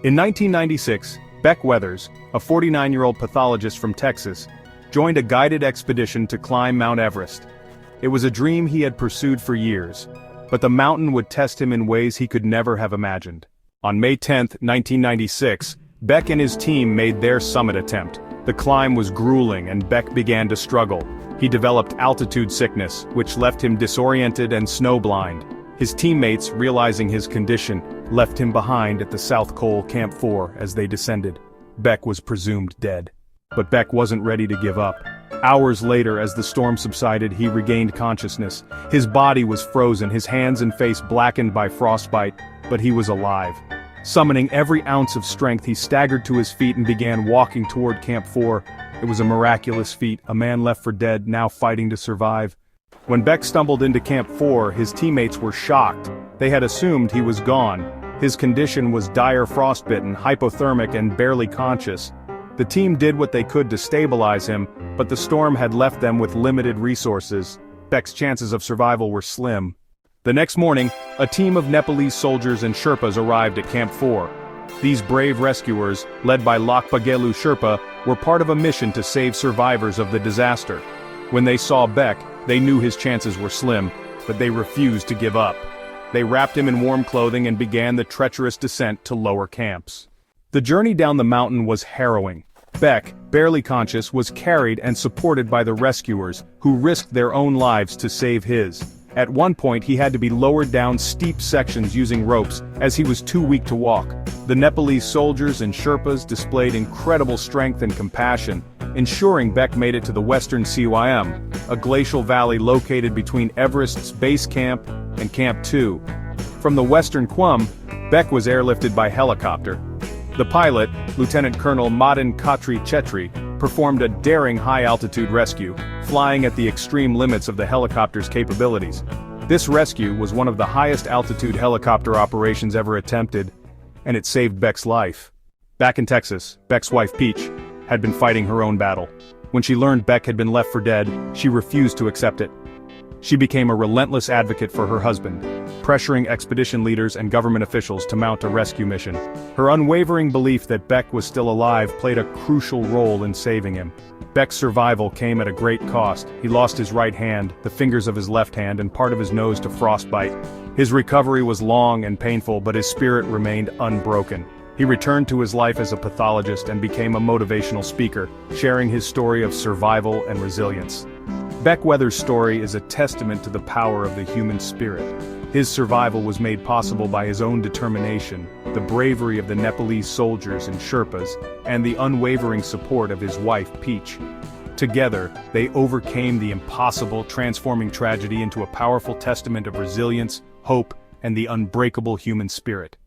In 1996, Beck Weathers, a 49-year-old pathologist from Texas, joined a guided expedition to climb Mount Everest. It was a dream he had pursued for years, but the mountain would test him in ways he could never have imagined. On May 10, 1996, Beck and his team made their summit attempt. The climb was grueling and Beck began to struggle. He developed altitude sickness, which left him disoriented and snowblind. His teammates, realizing his condition, left him behind at the South Col Camp 4 as they descended. Beck was presumed dead. But Beck wasn't ready to give up. Hours later, as the storm subsided, he regained consciousness. His body was frozen, his hands and face blackened by frostbite, but he was alive. Summoning every ounce of strength, he staggered to his feet and began walking toward Camp 4. It was a miraculous feat, a man left for dead, now fighting to survive. When Beck stumbled into Camp 4, his teammates were shocked. They had assumed he was gone. His condition was dire frostbitten, hypothermic, and barely conscious. The team did what they could to stabilize him, but the storm had left them with limited resources. Beck's chances of survival were slim. The next morning, a team of Nepalese soldiers and Sherpas arrived at Camp 4. These brave rescuers, led by Lakpagelu Sherpa, were part of a mission to save survivors of the disaster. When they saw Beck, they knew his chances were slim, but they refused to give up. They wrapped him in warm clothing and began the treacherous descent to lower camps. The journey down the mountain was harrowing. Beck, barely conscious, was carried and supported by the rescuers, who risked their own lives to save his. At one point he had to be lowered down steep sections using ropes, as he was too weak to walk. The Nepalese soldiers and Sherpas displayed incredible strength and compassion, ensuring Beck made it to the western CYM, a glacial valley located between Everest's base camp and Camp 2. From the western Qum, Beck was airlifted by helicopter. The pilot, Lieutenant Colonel Madan Khatri Chetri, performed a daring high-altitude rescue, flying at the extreme limits of the helicopter's capabilities. This rescue was one of the highest-altitude helicopter operations ever attempted, and it saved Beck's life. Back in Texas, Beck's wife Peach had been fighting her own battle. When she learned Beck had been left for dead, she refused to accept it. She became a relentless advocate for her husband, pressuring expedition leaders and government officials to mount a rescue mission. Her unwavering belief that Beck was still alive played a crucial role in saving him. Beck's survival came at a great cost. He lost his right hand, the fingers of his left hand, and part of his nose to frostbite. His recovery was long and painful, but his spirit remained unbroken. He returned to his life as a pathologist and became a motivational speaker, sharing his story of survival and resilience. Beck Weathers' story is a testament to the power of the human spirit. His survival was made possible by his own determination, the bravery of the Nepalese soldiers and Sherpas, and the unwavering support of his wife, Peach. Together, they overcame the impossible, transforming tragedy into a powerful testament of resilience, hope, and the unbreakable human spirit.